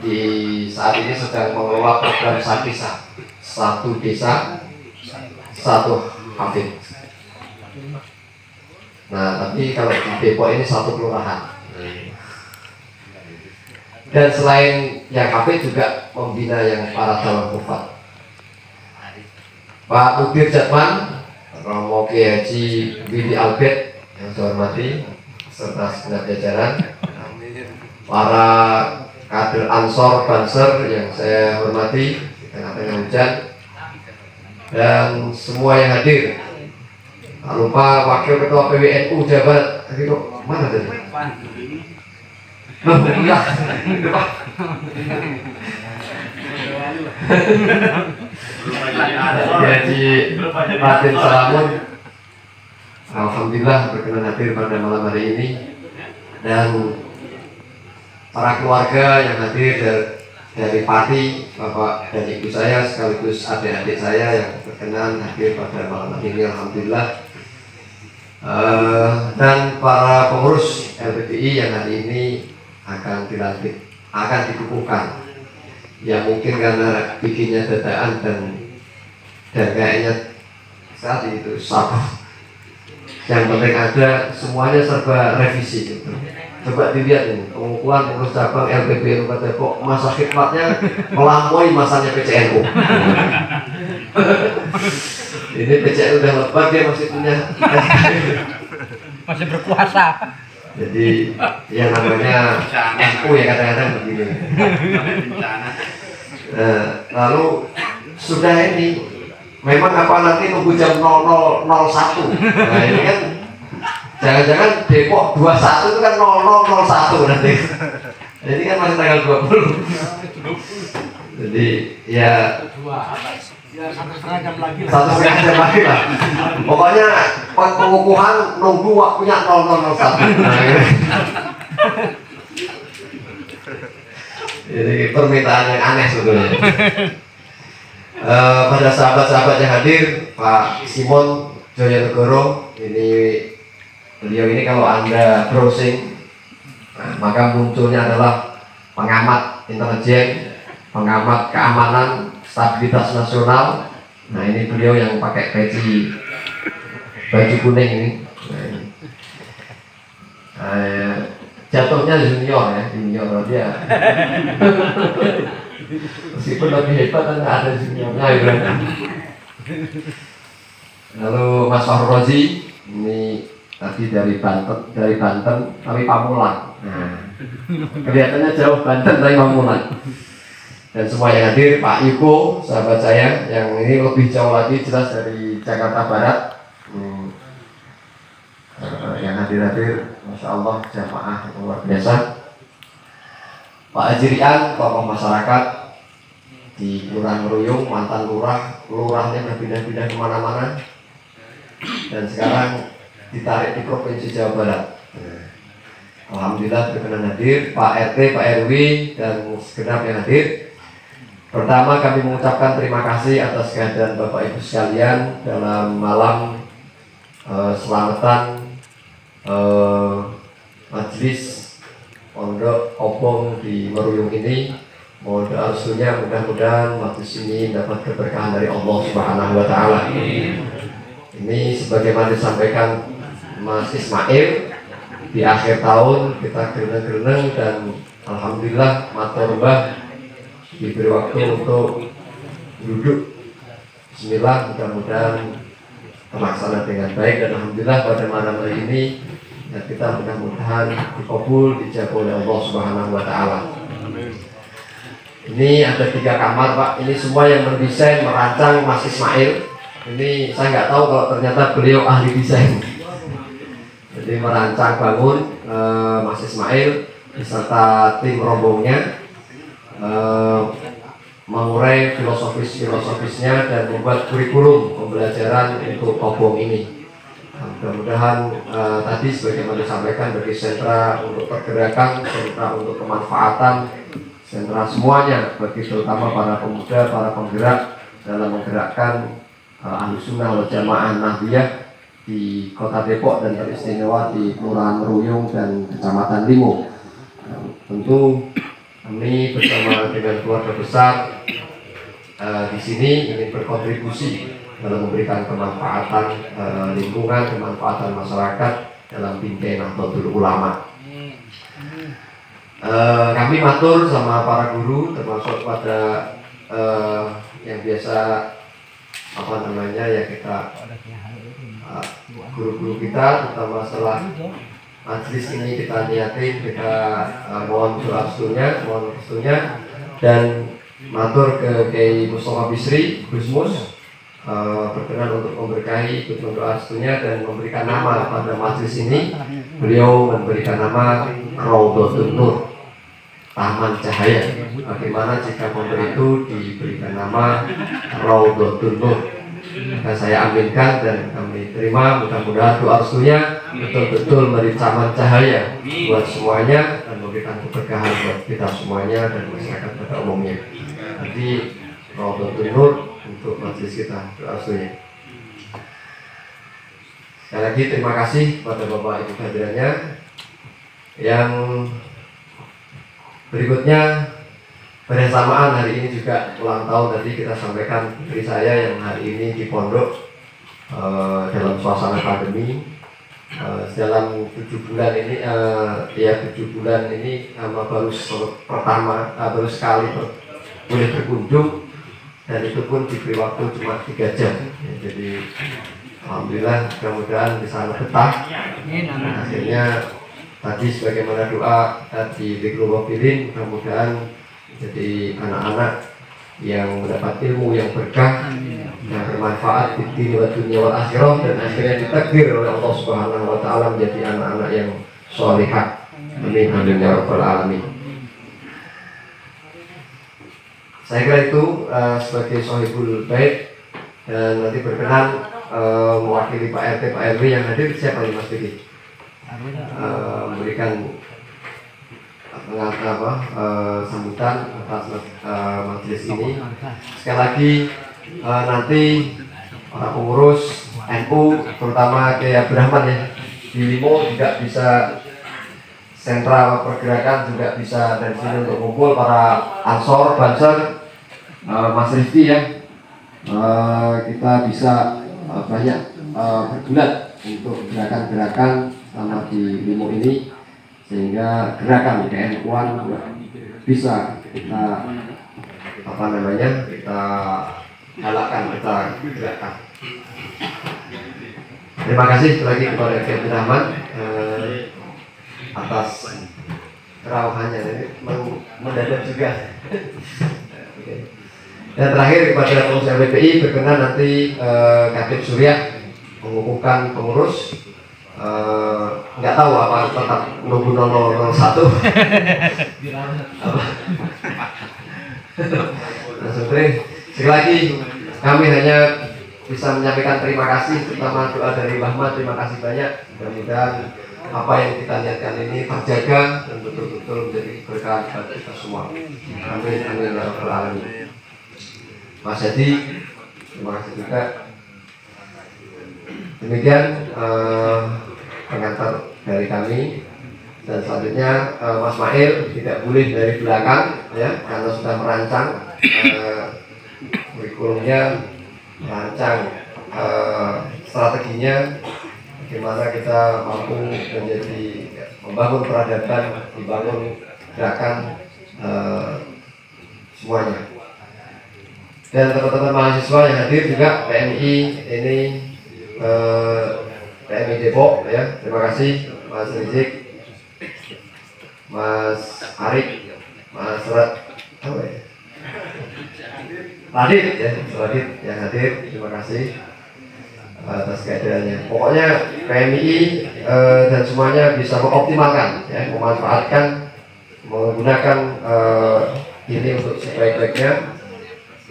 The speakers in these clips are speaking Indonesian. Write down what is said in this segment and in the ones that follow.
di saat ini sedang mengelola program Sakisa, satu desa, satu hafid. Nah, tapi kalau di Depok ini satu kelurahan. Dan selain yang hafid juga membina yang para calon hufad. Pak Mudir Jatman, Romo Kiai Haji Willy Albert yang saya hormati, serta segenap jajaran, para kader Ansor Banser yang saya hormati di tengah-tengah hujan, dan semua yang hadir. Tak lupa Wakil Ketua PWNU Jawa Barat. Tadi kok mana tadi? Alhamdulillah. Jadi Raden Salamun, alhamdulillah berkenan hadir pada malam hari ini, dan para keluarga yang hadir dari Pati, Bapak dan Ibu saya sekaligus adik-adik saya yang berkenan hadir pada malam hari ini, alhamdulillah. Dan para pengurus LPPI yang hari ini akan dilantik, akan dikukuhkan. Ya mungkin karena bikinnya dadaan dan kayaknya saat itu sabar. Yang penting ada, semuanya serba revisi gitu. Coba dilihat ini pengukuhan pengurus cabang LPPI Luka Depok, masa khidmatnya melampaui masanya PCNU. Ini PCNU udah lebat, dia masih punya masih berkuasa. Jadi yang namanya FU ya kadang-kadang begini. Lalu sudah ini memang apa nanti nunggu jam 00.01. Nah ini kan jangan-jangan Depok 21 itu kan 00.01 nanti. Jadi kan masih tanggal 20. Jadi ya 1,5 jam lagi lah. 1,5 jam lagi lah. Pokoknya pengukuhan nunggu waktunya 00.01. Nah, jadi permintaan yang aneh sebetulnya. Pada sahabat-sahabat yang hadir, Pak Simon Joyonegoro, ini beliau ini kalau Anda browsing, maka munculnya adalah pengamat intelijen, pengamat keamanan, stabilitas nasional. Nah ini beliau yang pakai baju kuning ini. Jatuhnya junior ya, junior dia. Meskipun lebih hebat kan nggak ada juniornya gitu. Lalu Mas Fahru Rozi ini tadi dari Banten tapi Pamulang. Nah, kelihatannya jauh Banten tapi Pamulang. Dan semua yang hadir, Pak Yuko, sahabat saya yang ini lebih jauh lagi jelas dari Jakarta Barat. Yang hadir-hadir, Masya Allah, jamaah yang luar biasa. Pak Ajirian, tokoh masyarakat di Kelurahan Meruyung, mantan lurahnya berpindah-pindah kemana-mana, dan sekarang ditarik di Provinsi Jawa Barat. Alhamdulillah berkenan hadir, Pak RT, Pak RW, dan segenap yang hadir. Pertama kami mengucapkan terima kasih atas kehadiran Bapak Ibu sekalian dalam malam selamatan majelis Pondok Obong di Meruyung ini. Mohon doa restunya, mudah-mudahan majelis ini dapat keberkahan dari Allah Subhanahu wa Ta'ala. Ini sebagaimana disampaikan Mas Ismail, di akhir tahun kita gereneng-gereneng dan alhamdulillah matur mbah diberi waktu untuk duduk. Bismillah, mudah-mudahan terlaksana dengan baik, dan alhamdulillah pada malam hari ini ya kita mudah-mudahan dikabul, dijabah oleh Allah Subhanahu wa Ta'ala. Ini ada 3 kamar Pak, ini semua yang mendesain, merancang Mas Ismail. Ini saya nggak tahu kalau ternyata beliau ahli desain. Jadi merancang bangun Mas Ismail beserta tim rombongnya, mengurai filosofisnya dan membuat kurikulum pembelajaran untuk Obong ini. Mudah-mudahan tadi sebagaimana disampaikan bagi sentra untuk pergerakan, sentra untuk kemanfaatan, sentra semuanya, bagi terutama para pemuda, para penggerak dalam menggerakkan Ahlussunnah wal Jamaah Nahdliyah di Kota Depok dan teristimewa di Kelurahan Meruyung dan Kecamatan Limo. Tentu kami bersama dengan keluarga besar di sini ingin berkontribusi dalam memberikan kemanfaatan lingkungan, kemanfaatan masyarakat dalam bingkai Nahdlatul Ulama. Kami matur sama para guru, termasuk pada yang biasa apa namanya ya kita guru-guru kita, terutama setelah majelis ini kita niatin, kita mohon doa restunya dan matur ke Kiai Mustafa Bisri Gusmus berkenan untuk memberkahi, ikut mendoa restunya dan memberikan nama pada majelis ini. Beliau memberikan nama Raudhatun Nur, Taman Cahaya. Bagaimana jika pemberi itu diberikan nama Raudhatun Nur? Maka saya aminkan dan kami terima. Mudah-mudahan doa restunya betul-betul menjadi taman cahaya buat semuanya dan memberikan keberkahan buat kita semuanya dan masyarakat pada umumnya. Jadi Raudhatun Nur untuk majelis kita, doa restunya. Sekali lagi terima kasih pada Bapak Ibu hadirannya. Yang berikutnya bersamaan hari ini juga ulang tahun, tadi kita sampaikan putri saya yang hari ini di pondok dalam suasana pandemi. Dalam 7 bulan ini ya 7 bulan ini baru sekali boleh berkunjung dan itu pun diberi waktu cuma 3 jam ya, jadi alhamdulillah mudah-mudahan bisa betah. Akhirnya tadi sebagaimana doa di Zikrul Wafidin, mudah-mudahan jadi anak-anak yang mendapat ilmu yang berkah yang bermanfaat di dunia wal akhirah dan akhirnya ditakdir oleh Allah Subhanahu wa taala menjadi anak-anak yang sholihah. Amin amin ya rabbal alamin. Saya kira itu sebagai Sohibul Bait, dan nanti berkenan mewakili Pak RT Pak RW yang hadir, siapa nih Mas Diki? Memberikan sambutan atas majelis ini. Sekali lagi nanti para pengurus NU terutama Kiai Abdurrahman ya di Limo juga bisa, sentra pergerakan juga bisa dari sini untuk kumpul, para Ansor, Banser, Mas Rifki ya, kita bisa banyak bergulat untuk gerakan-gerakan sama di Limo ini, sehingga gerakan KNU-an bisa kita kita galakkan, kita gerakan. Terima kasih lagi kepada Kiai Abdurrahman atas kerawahannya, ini mendadak juga. Dan terakhir kepada pengurus LPPI, berkenan nanti Katib Surya mengumumkan pengurus. Nggak tahu apa tetap nunggu 001 sekali lagi kami hanya bisa menyampaikan terima kasih, terutama doa dari Bahma. Terima kasih banyak, mudah-mudahan apa yang kita niatkan ini terjaga dan betul-betul menjadi berkah bagi kita semua. Amin amin ya rabbal alamin. Mas Hadi, terima kasih juga. Demikian pengantar dari kami, dan selanjutnya Mas Mail tidak boleh dari belakang ya, karena sudah merancang kurikulumnya, merancang strateginya bagaimana kita mampu menjadi membangun peradaban, dibangun gerakan semuanya. Dan teman-teman mahasiswa yang hadir juga, PMI ini PMI Depok ya, terima kasih Mas Rizik, Mas Arik, Mas Radit ya, Radit yang hadir, terima kasih atas kehadirannya. Pokoknya PMI dan semuanya bisa mengoptimalkan ya, memanfaatkan, menggunakan ini untuk sebaik-baiknya.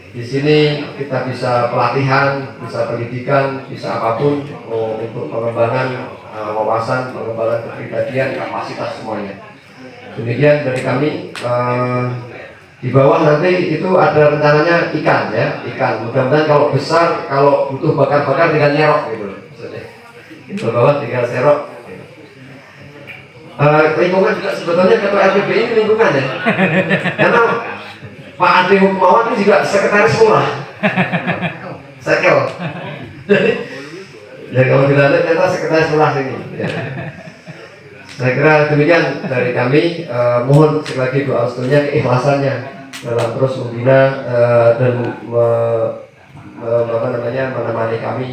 Di sini kita bisa pelatihan, bisa pendidikan, bisa apapun untuk pengembangan wawasan, pengembangan kepribadian, kapasitas semuanya. Demikian dari kami. Di bawah nanti itu ada rencananya ikan ya, ikan. Mudah-mudahan kalau besar, kalau butuh bakar-bakar tinggal nyerok gitu. Maksudnya di bawah tinggal serok. Lingkungan juga sebetulnya ketua LPB ini lingkungan ya. Karena Pak Ade Hukmawan ini juga sekretaris sekolah. Sekel. Jadi ya kalau tidak ada ternyata sekretaris sekolah ini. Ya. Saya kira demikian dari kami. Mohon sekali lagi doa restunya, keikhlasannya dalam terus membina dan menemani kami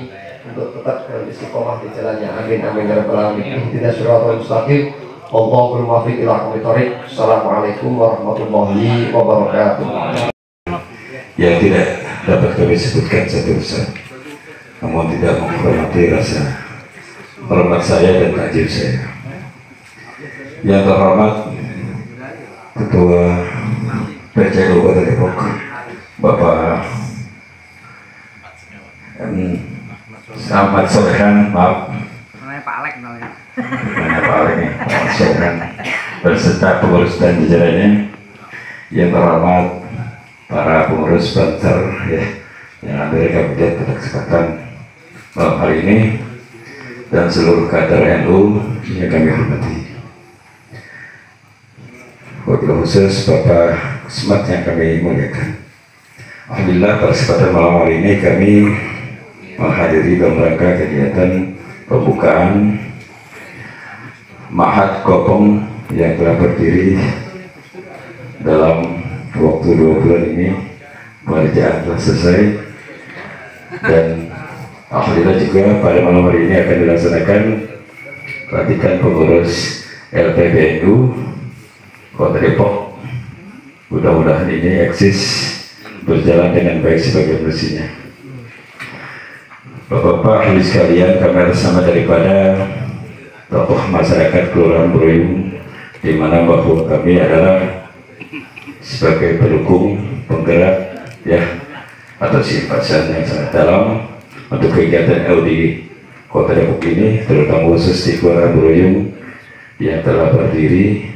untuk tetap istiqomah di jalannya. Amin amin ya rabbal alamin. Ihdinas siratal mustaqim. Allahumma muwaffiq ila aqwamit thoriq. Assalamualaikum warahmatullahi wabarakatuh. Yang tidak dapat kami sebutkan satu persatu, namun tidak menghormati rasa hormat saya dan takjub saya. Yang terhormat Ketua PCNU Kota Depok, Bapak Ahmad Soehan, maaf, Pak Alek namanya. Pak Alek nih, Pak Soehan, berserta pengurus dan jajarannya. Yang terhormat para pengurus Banser ya, yang ada di kabinet pada kesempatan malam hari ini, dan seluruh kader NU yang kami hormati. Wabil khusus Bapak Kesemat yang kami muliakan. Alhamdulillah pada kesempatan malam hari ini kami menghadiri dalam rangka kegiatan pembukaan Ma'had Kopong yang telah berdiri dalam waktu 2 bulan ini. Pengerjaan telah selesai dan alhamdulillah juga pada malam hari ini akan dilaksanakan pelantikan pengurus LPBNU Kota Depok. Mudah-mudahan ini eksis berjalan dengan baik sebagai mestinya. Bapak-bapak hadirin sekalian, kami atas nama daripada tokoh masyarakat Kelurahan Bruyung, di mana bahwa kami adalah sebagai pendukung, penggerak ya, atau simpatisan yang sangat dalam untuk kegiatan LD Kota Depok ini, terutama khusus di Kelurahan Bruyung yang telah berdiri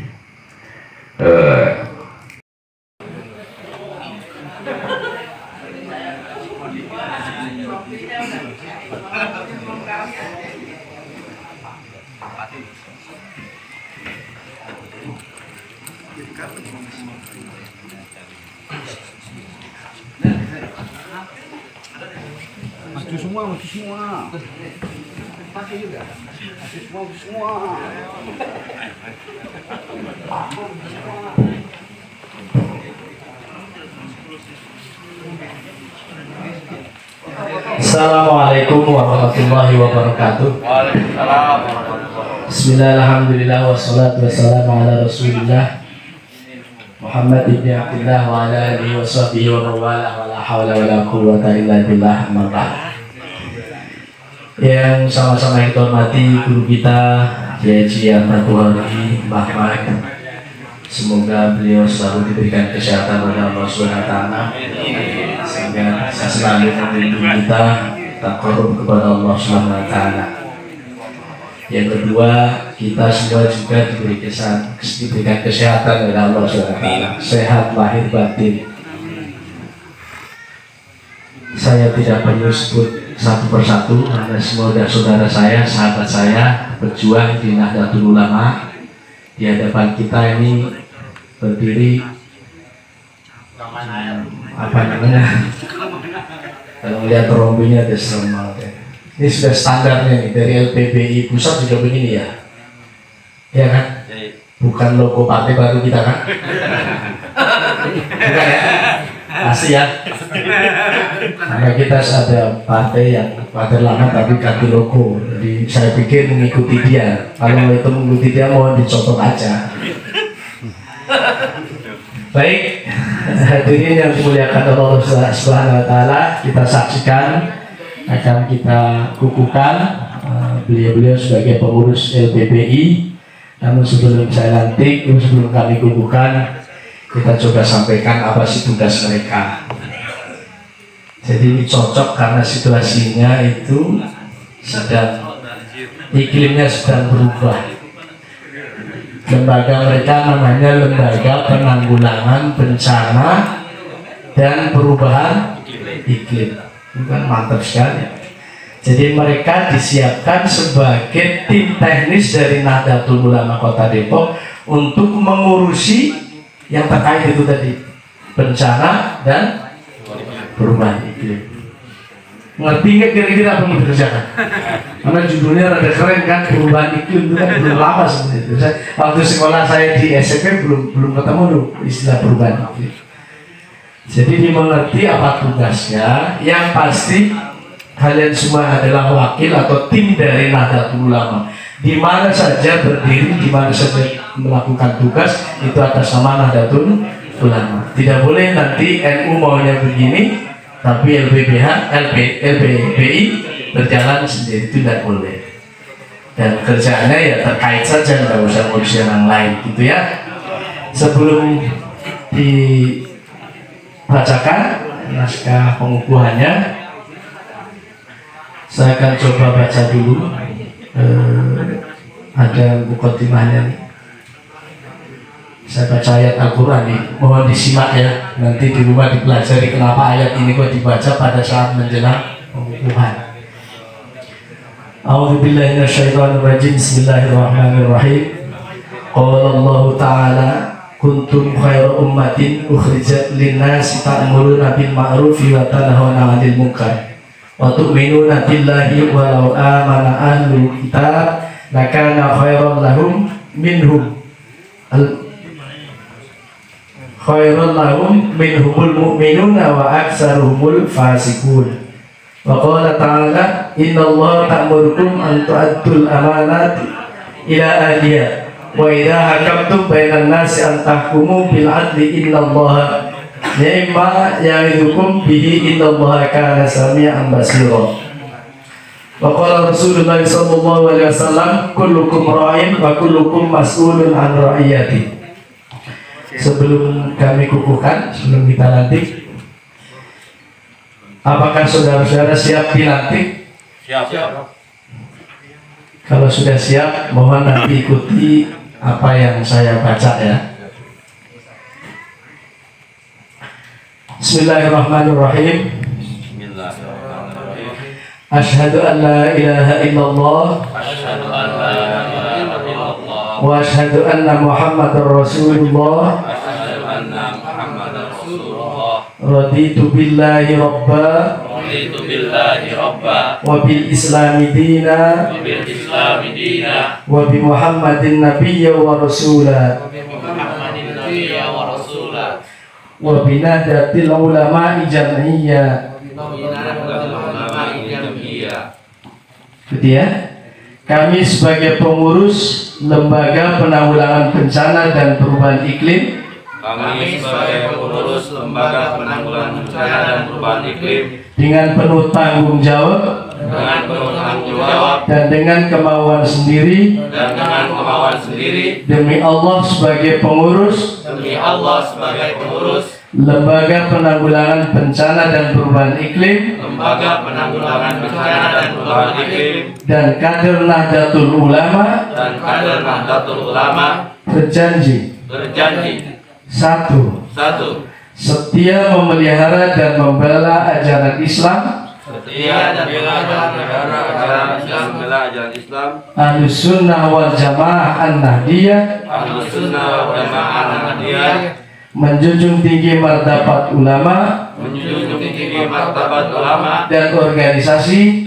maju semua. Pasti juga. Maju semua. Assalamualaikum warahmatullahi wabarakatuh. Bismillahirrahmanirrahim. Wassalatu wassalamu ala Rasulillah Muhammad ibn Abdullah wa ala alihi wa sahbihi wa mawalah wa la hawla wa la quwwata illa billah. Amma ba'd. Yang sama-sama kita hormati guru kita Kiai Haji Ahmad Bukhari Mbah Mak. Semoga beliau selalu diberikan kesehatan oleh Allah SWT sehingga selalu melindungi kita korup kepada Allah SWT. Yang kedua, kita semua juga diberikan kesehatan oleh Allah SWT, sehat lahir batin. Saya tidak perlu sebut satu persatu karena semua saudara saya, sahabat saya, berjuang di Nahdlatul Ulama. Di hadapan kita ini berdiri apa namanya? Kalau melihat rombinya ada serem banget ya. Ini sudah standarnya nih dari LPBI pusat juga begini ya, ya kan? Bukan logo partai baru kita kan? Bukan ya? Pasti ya. Karena kita ada partai yang partai lama tapi ganti logo. Jadi saya pikir mengikuti dia. Kalau itu mengikuti dia mohon dicontoh aja. Baik, hadirin yang dimuliakan Allah Subhanahu wa taala, kita saksikan akan kita kukuhkan beliau-beliau sebagai pengurus LPBI. Namun sebelum saya lantik, sebelum kami kukuhkan, kita coba sampaikan apa sih tugas mereka. Jadi ini cocok karena situasinya itu sedang, iklimnya sedang berubah. Lembaga mereka namanya Lembaga Penanggulangan Bencana dan Perubahan Iklim. Bukan mantap sekali. Jadi mereka disiapkan sebagai tim teknis dari Nahdlatul Ulama Kota Depok untuk mengurusi yang terkait itu tadi, bencana dan perubahan iklim. Ngerti nggak kira-kira apa yang dikerjakan? Karena judulnya rada keren kan, perubahan iklim itu kan belum lama sebenarnya. Waktu sekolah saya di SMP belum ketemu dulu istilah perubahan iklim. Jadi dimengerti apa tugasnya. Yang pasti kalian semua adalah wakil atau tim dari Nahdlatul Ulama. Di mana saja berdiri, di mana saja melakukan tugas itu atas nama Nahdlatul Ulama. Tidak boleh nanti NU maunya begini, tapi LBBI berjalan sendiri, itu tidak boleh. Dan kerjaannya ya terkait saja, nggak usah ngurus yang lain, gitu ya. Sebelum dibacakan naskah pengukuhannya, saya akan coba baca dulu. Ada mukadimahnya nih. Saya baca ayat Al-Quran nih, mohon disimak ya. Nanti di rumah dipelajari kenapa ayat ini kok dibaca pada saat menjelang pengukuhan. A'udzubillahi minasyaitonirrajim. Bismillahirrahmanirrahim. Qala Allah Ta'ala kuntum khairu ummatin ukhrijat linnasi ta'muruna bil ma'rufi wa tanhauna 'anil munkar wa tu'minuna billahi walau amana ahlul kitab lakana khairan lahum minhumul mu'minuna wa aktsaruhumul fasiqun. Wa qala ta'ala innallaha ta'murukum an tu'addul amanati ila ahliha wa idza hakamtum bainan nasi an tahkumu bil adli innallaha ni'ma ya'idukum bihi innallaha kana sami'an basira. Wa qala Rasulullah sallallahu alaihi wasallam kullukum ra'in wa kullukum mas'ulun an ra'iyati. Sebelum kami kukuhkan, sebelum kita lantik, apakah saudara-saudara siap dilantik? Siap. Kalau sudah siap, mohon nanti ikuti apa yang saya baca ya. Bismillahirrahmanirrahim. Asyhadu an la ilaha illallah wa asyhadu anna Muhammadar Rasulullah. Raditu billahi rabba wa bil islami dina wa bi Muhammadin nabiyya wa rasula wa bi nahdlatil ulama'i jam'iyya. Gitu ya. Kami sebagai pengurus Lembaga Penanggulangan Bencana dan Perubahan Iklim, dengan penuh tanggung jawab dan dengan kemauan sendiri, demi Allah sebagai pengurus Lembaga Penanggulangan Bencana dan Perubahan Iklim dan kader Nahdlatul Ulama berjanji satu, setia memelihara dan membela ajaran Islam Ahlus Sunnah wal Jamaah An-Nahdiyah, menjunjung tinggi martabat ulama dan organisasi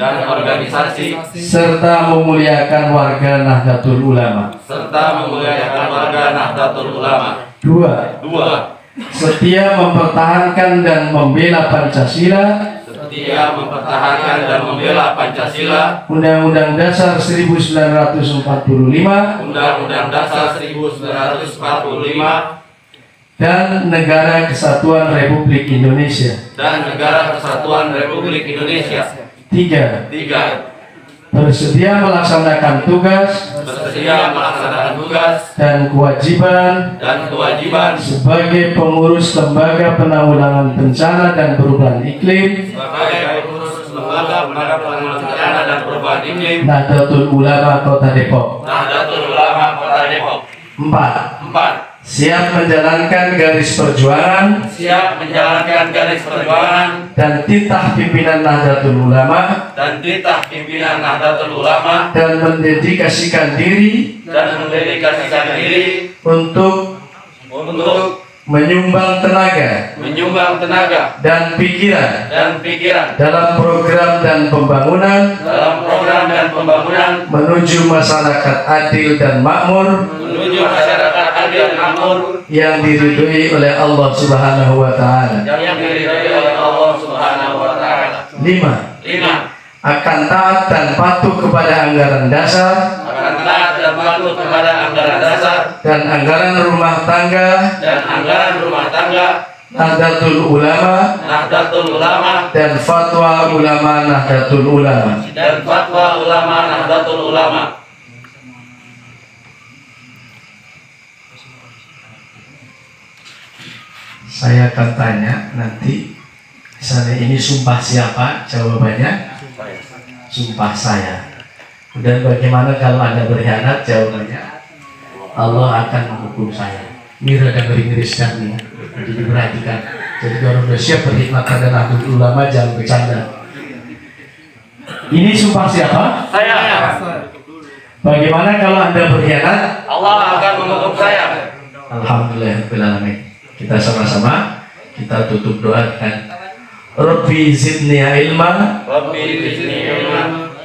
serta memuliakan warga Nahdlatul Ulama. Dua, setia mempertahankan dan membela Pancasila, Undang-Undang Dasar 1945, dan Negara Kesatuan Republik Indonesia. Tiga, bersedia melaksanakan tugas dan kewajiban sebagai pengurus Lembaga Penanggulangan Bencana dan Perubahan Iklim Nahdlatul Ulama Kota Depok. Empat, siap menjalankan garis perjuangan dan titah pimpinan Nahdlatul Ulama dan mendedikasikan diri untuk menyumbang tenaga dan pikiran dalam program dan pembangunan menuju masyarakat adil dan makmur yang diridhoi oleh Allah Subhanahu wa taala. 5. Akan taat dan patuh kepada anggaran dasar dan anggaran rumah tangga Nahdlatul Ulama dan fatwa ulama Nahdlatul Ulama. Saya akan tanya nanti, misalnya ini sumpah siapa, jawabannya sumpah saya. Dan bagaimana kalau Anda berkhianat, jawabannya Allah akan menghukum saya. Ini rada ngeri-ngeri sekali, jadi diperhatikan. Jadi kalau sudah siap berkhidmat pada Nahdlatul Ulama, jangan bercanda. Ini sumpah siapa? Saya. Bagaimana kalau Anda berkhianat? Allah akan menghukum saya. Alhamdulillahirrahmanirrahim. Kita sama-sama kita tutup doa dengan Rabbi zidni ilman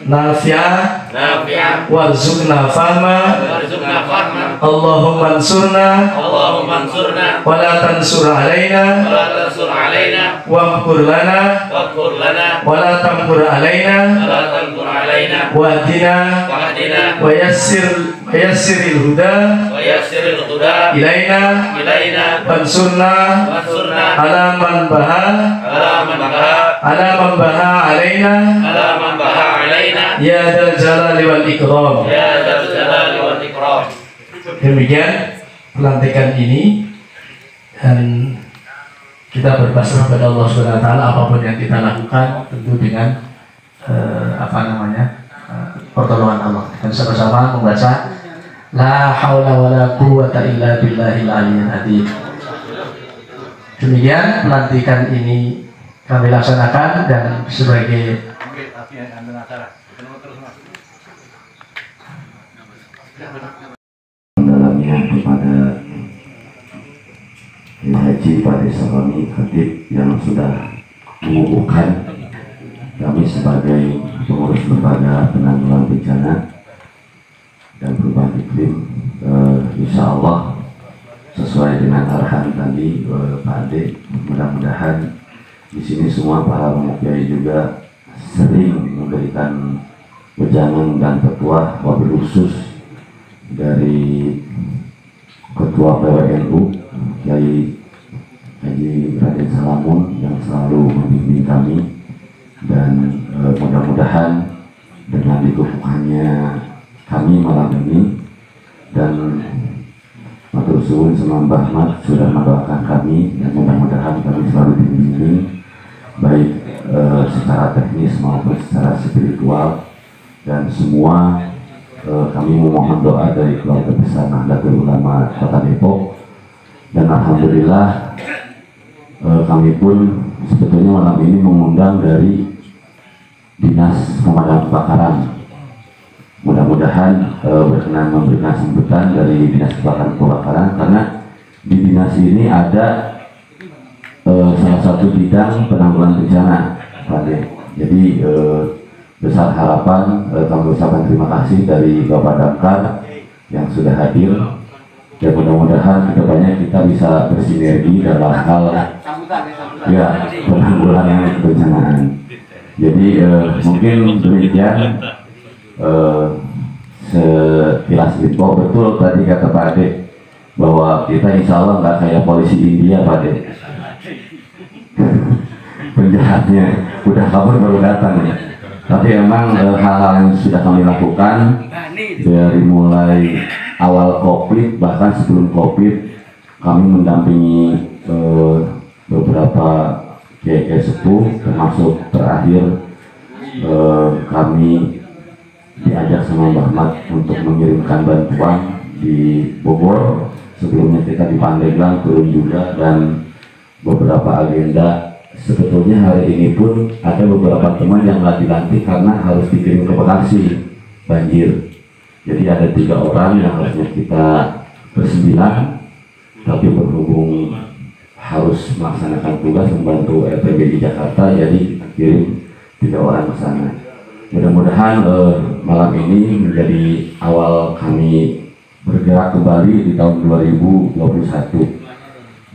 nafi'a warzuqna fahma Allahumma ansurna wa la tansur alaina wamkur lana wa la tamkur alaina wahdina wa yassiril huda ilaina wansurna ala man baha alaina ya dzal jalali wal ikram. Demikian pelantikan ini, dan kita berpasrah pada Allah Subhanahu wa taala. Apapun yang kita lakukan tentu dengan pertolongan Allah. Dan sama-sama membaca la haula wala quwwata illa billahil aliyyil azim. Demikian pelantikan ini kami laksanakan, dan sebagai dalamnya kepada Haji Pak Salami Khatib yang sudah mengukuhkan kami sebagai pengurus lembaga penanggulangan bencana dan perubahan iklim. Insya Allah sesuai dengan arahan tadi Pak Ade, mudah-mudahan di sini semua para mukyai juga sering memberikan wejangan dan petua, wabil khusus dari Ketua PWNU Kiai Haji Raden Salamun yang selalu membimbing kami, dan mudah-mudahan dengan dikukuhannya kami malam ini, dan matur suwun sama Mbah Ahmad sudah mendoakan kami, dan mudah-mudahan kami selalu dibimbing baik secara teknis maupun secara spiritual, dan semua kami memohon doa dari keluarga besar Nahdlatul Ulama Kota Depok. Dan alhamdulillah kami pun sebetulnya malam ini mengundang dari Dinas Pemadam Kebakaran. Mudah-mudahan berkenan memberikan sambutan dari Dinas Kebakaran, karena di dinas ini ada salah satu bidang penanggulangan bencana, Pak De. Jadi besar harapan kami ucapkan terima kasih dari Bapak Damkar yang sudah hadir, dan mudah-mudahan kedepannya kita bisa bersinergi dalam hal penanggulangan kebencanaan. Jadi mungkin demikian sekilas info. Betul tadi kata Pak Ade bahwa kita insya Allah nggak kayak polisi India, Pak Ade. Penjahatnya udah kabur baru datang ya. Tapi memang hal-hal yang sudah kami lakukan dari mulai awal COVID, bahkan sebelum COVID, kami mendampingi beberapa kiai sepuh, termasuk terakhir kami diajak sama Mbah Ahmad untuk mengirimkan bantuan di Bogor, sebelumnya kita di Pandeglang turun juga, dan beberapa agenda. Sebetulnya hari ini pun ada beberapa teman yang nggak dilantik karena harus dikirim ke Bekasi, banjir. Jadi ada 3 orang yang harusnya kita bersembilan, tapi berhubung harus melaksanakan tugas membantu LPB di Jakarta, jadi kita kirim 3 orang ke sana. Mudah-mudahan malam ini menjadi awal kami bergerak kembali di tahun 2021.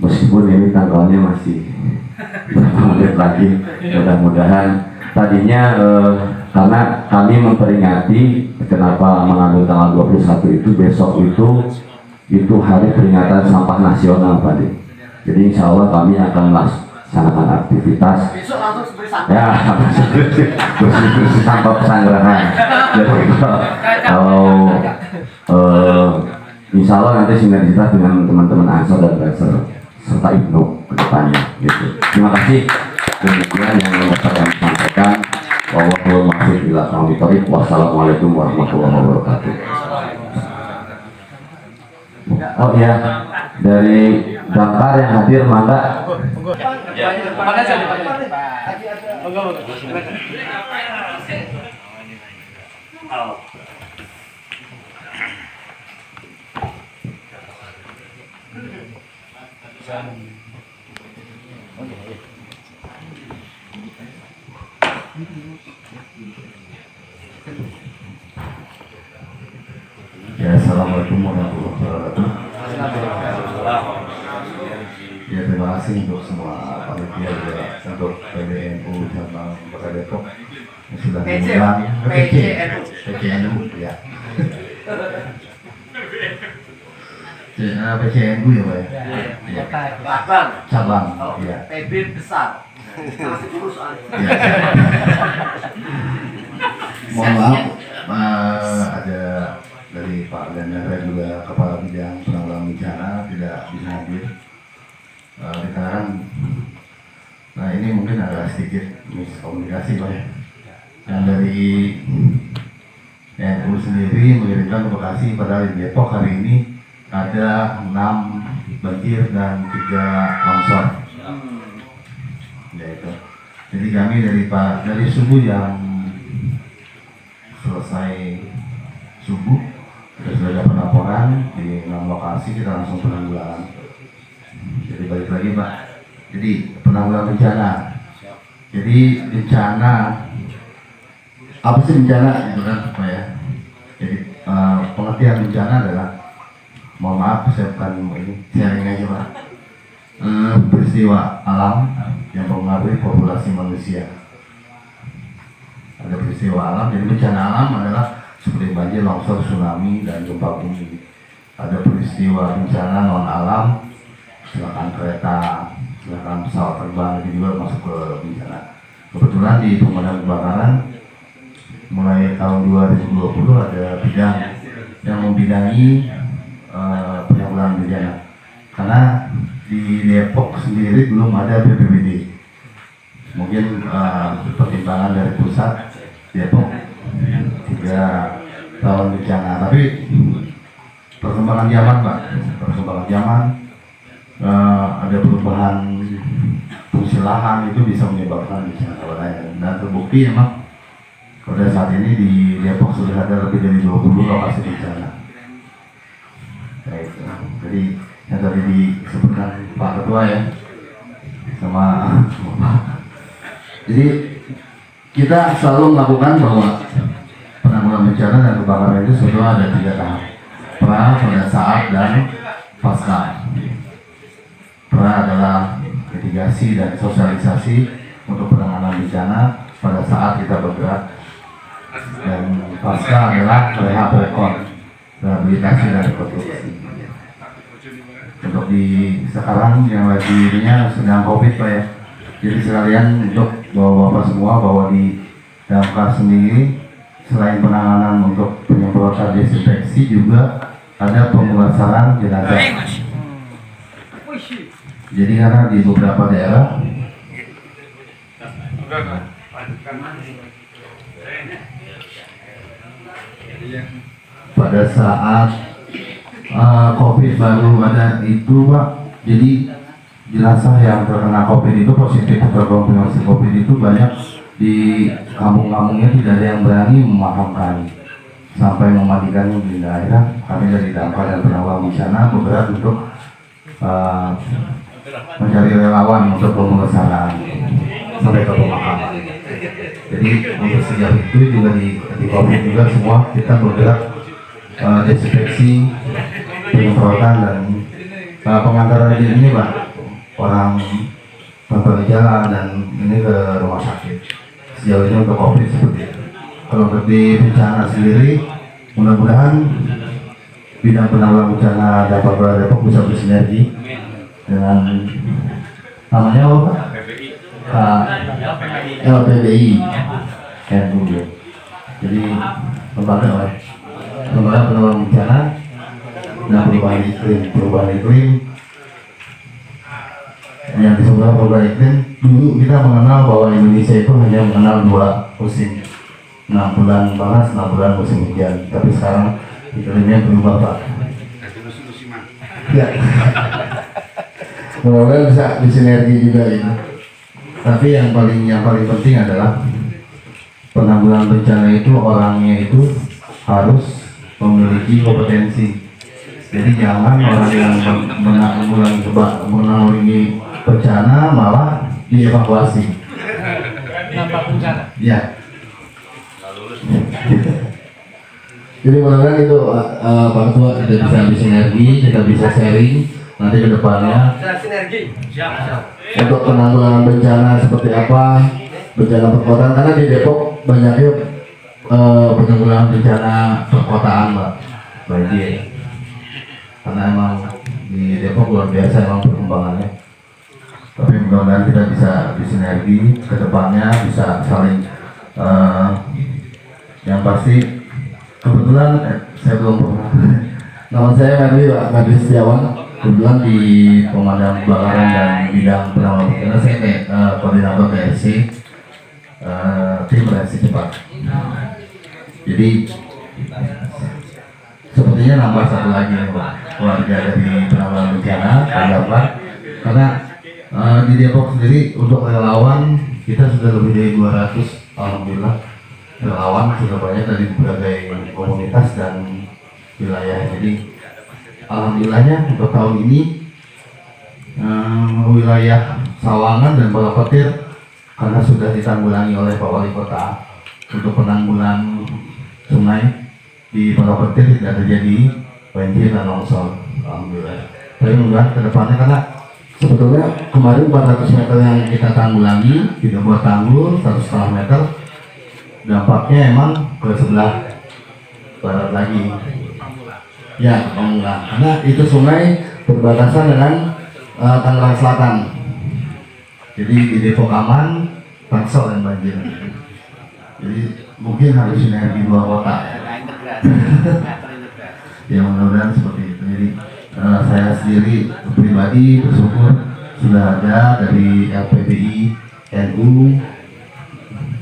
Meskipun ini tanggalnya masih berapa menit lagi, mudah-mudahan. Tadinya karena kami memperingati, kenapa mengambil tanggal 21 itu, besok itu hari peringatan sampah nasional, Pak De. Jadi insya Allah kami akan melaksanakan aktivitas ya bersih-bersih sampah pesanggerahan. Jadi kalau insya Allah nanti sinergitas dengan teman-teman Ansor dan Racer serta Ibnu ke depannya gitu. Terima kasih. Demikian yang dapat kami sampaikan. Wassalamualaikum warahmatullahi wabarakatuh. Oh ya, dari Damkar yang hadir, mangga. Ya, assalamualaikum warahmatullahi wabarakatuh. Ya, terima kasih untuk semua panitia juga, untuk PBNU cabang Kota Depok yang sudah mengundang PCNU ya. PCNU ya, Pak ya. Cabang ya. PB besar. Mohon maaf, ada dari Pak Gandara juga Kepala Bidang Penanggulangan Bencana tidak bisa hadir dikarenakan ini mungkin agak sedikit miskomunikasi, Pak ya. Yang dari NU sendiri mengirimkan ke Bekasi, padahal di Depok hari ini ada 6 banjir dan 3 longsor. Ya itu. Jadi kami dari subuh yang selesai subuh kita sudah ada pelaporan di 6 lokasi, kita langsung penanggulangan. Jadi balik lagi, Pak. Jadi penanggulangan bencana. Jadi bencana apa sih bencana itu kan, Pak ya? Jadi pengertian bencana adalah, mohon maaf saya bukan ini sharing aja, Pak. Peristiwa alam yang mempengaruhi populasi manusia. Ada peristiwa alam, jadi bencana alam adalah seperti banjir, longsor, tsunami, dan gempa bumi. Ada peristiwa bencana non alam, kecelakaan kereta, kecelakaan pesawat terbang, itu juga masuk ke bencana. Kebetulan di pemadam kebakaran mulai tahun 2020 ada bidang yang membidangi penanggulangan bencana. Karena di Depok sendiri belum ada BPBD. Mungkin pertimbangan dari pusat, Depok 3 tahun bencana. Tapi perkembangan zaman, Pak, perkembangan zaman, ada perubahan fungsi lahan, itu bisa menyebabkan bencana. Dan terbukti emang pada saat ini di Depok sudah ada lebih dari 20 lokasi bencana. Jadi yang tadi disebutkan Pak Ketua ya, sama Pak. Jadi kita selalu melakukan bahwa penanggulangan bencana dan kebakaran itu sebetulnya ada 3 tahap: pra, pada saat, dan pasca. Pra adalah mitigasi dan sosialisasi untuk penanganan bencana pada saat kita bergerak, dan pasca adalah rehab, rehabilitasi dan rekonstruksi. Untuk di sekarang yang lagi ininya sedang COVID, Pak ya. Jadi sekalian untuk bapak-bapak semua bahwa di Damkar sendiri selain penanganan untuk penyemprotan desinfeksi juga ada pemulasaran jenazah. Jadi karena di beberapa daerah pada saat COVID baru ada itu Pak, jadi jenazah yang terkena COVID itu positif terkonfirmasi COVID itu banyak di kampung-kampungnya, tidak ada yang berani memakamkan sampai memandikannya di daerah. Kami dari damkar dan penanggulangan bencana bergerak untuk mencari relawan untuk pemulasaran sampai ke pemakaman. Jadi untuk sejak itu juga di COVID juga semua kita bergerak desinfeksi, penyemprotan dan pengantaran ini Pak, orang tanpa gejala dan ini ke rumah sakit. Sejauh ini untuk COVID seperti itu. Kalau untuk di bencana sendiri, mudah-mudahan bidang penanggulangan bencana dapat Depok bisa bersinergi dengan namanya apa Pak? LPBI NU. Jadi lembaga penanggulangan bencana dan perubahan iklim yang disebut perubahan iklim. Dulu kita mengenal bahwa Indonesia itu hanya mengenal 2 musim, 6 bulan panas, 6 bulan musim hujan. Tapi sekarang iklimnya berubah Pak. Ya. Mudah-mudahan bisa disinergi juga gitu. Tapi yang paling penting adalah penanggulangan bencana itu orangnya itu harus memiliki kompetensi. Jadi jangan orang yang menanggulangi bencana malah dievakuasi. Nampak bencana. Ya. Jadi mudah-mudahan itu Pak Ketua kita bisa bersinergi, kita bisa sharing nanti ke depannya. Untuk penanggulangan bencana seperti apa, bencana perkotaan, karena di Depok banyaknya penanggulangan bencana perkotaan Pak, banjir. Karena emang di Depok luar biasa emang perkembangannya. Tapi mudah-mudahan kita bisa bersinergi ke depannya, bisa saling yang pasti. Kebetulan saya belum pernah. Nama saya Madri Setiawan. Kebetulan di pemadam kebakaran dan bidang penanggulangan bencana saya koordinator TRC, tim reaksi cepat. Jadi sepertinya nambah satu lagi Pak, keluarga dari penanggulangan bencana pendapat. Karena di Depok sendiri untuk relawan kita sudah lebih dari 200, alhamdulillah. Relawan sudah banyak dari berbagai komunitas dan wilayah. Jadi alhamdulillahnya untuk tahun ini wilayah Sawangan dan Balapetir karena sudah ditanggulangi oleh Pak Wali Kota untuk penanggulangan sungai di Balapetir tidak terjadi banjir dan longsor, alhamdulillah. Tapi mudah-mudahan ke depannya, karena sebetulnya kemarin 400 meter yang kita tanggulangi tidak buat tanggul 1,5 meter. Dampaknya emang ke sebelah barat lagi, ya Pamulang, karena itu sungai berbatasan dengan Tangerang Selatan. Jadi di Depok aman, Tangsel dan banjir. Jadi mungkin harus sinergi 2 kota. Ya mudah-mudahan seperti itu. Jadi saya sendiri pribadi bersyukur sudah ada dari LPBI NU.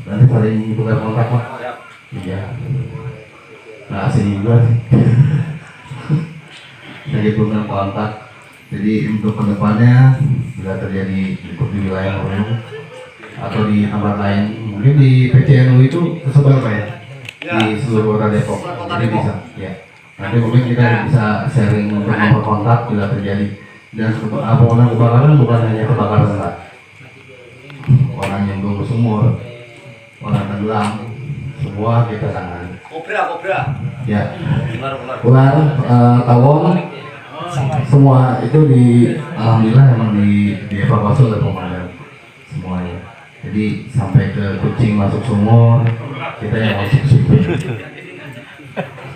Nanti saling tukar kontak Pak. Iya. Nah sini juga sih. Jadi tukar kontak. Jadi untuk kedepannya bila terjadi di wilayah Hulu atau di tempat lain, mungkin di PCNU itu tersebar Pak ya, di seluruh kota Depok. Jadi bisa. Ya. Nanti mungkin kita bisa sharing untuk nomor kontak bila terjadi. Dan penanggulangan kebakaran bukan hanya kebakaran Pak. Orang yang belum bersumur, orang tenggelam, semua kita tangani. Kobra. Ya. Ular, tawon, semua itu alhamdulillah memang dievakuasi oleh pemadam semuanya. Jadi sampai ke kucing masuk sumur, kita yang masuk situ.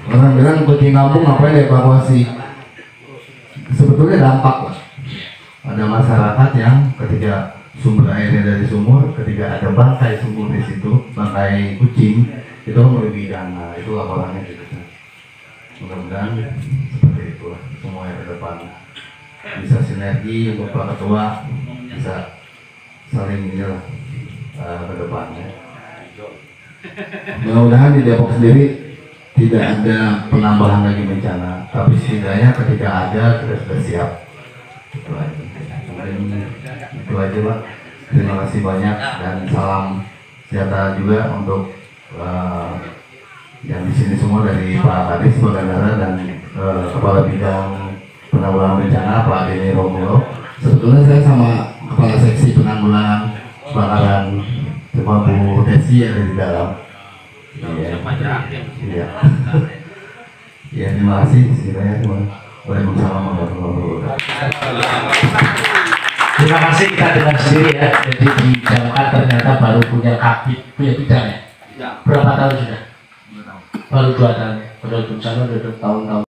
Orang bilang kucing kampung ngapain dievakuasi? Sebetulnya dampak lah. Ada masyarakat yang ketika sumber airnya dari sumur, ketika ada bangkai sumur di situ, bangkai kucing, itu merugi dana, itu laporannya gitu. Mudah-mudahan seperti itulah semuanya ke depan bisa sinergi untuk Pak Ketua, bisa saling inilah ke depannya. Mudah-mudahan di Depok sendiri tidak ada penambahan lagi bencana, tapi setidaknya ketika ada kita sudah siap. Itu aja. Mungkin itu aja Pak. Terima kasih banyak dan salam sejahtera juga untuk yang di sini semua, dari Pak Kadis Bagandara dan Kepala Bidang Penanggulangan Bencana Pak Denny Romulo. Sebetulnya saya sama Kepala Seksi Penanggulangan Kebakaran cuma Bu Desi ada di dalam. Iya. Iya. Ya, terima kasih. Waalaikumsalam warahmatullahi wabarakatuh. Terima kasih, kita dengar sendiri ya. Jadi di Jamkat ternyata baru punya kabit, punya bidang ya. Berapa tahun sudah? Baru 2 tahun. Padahal bencana udah tahun-tahun.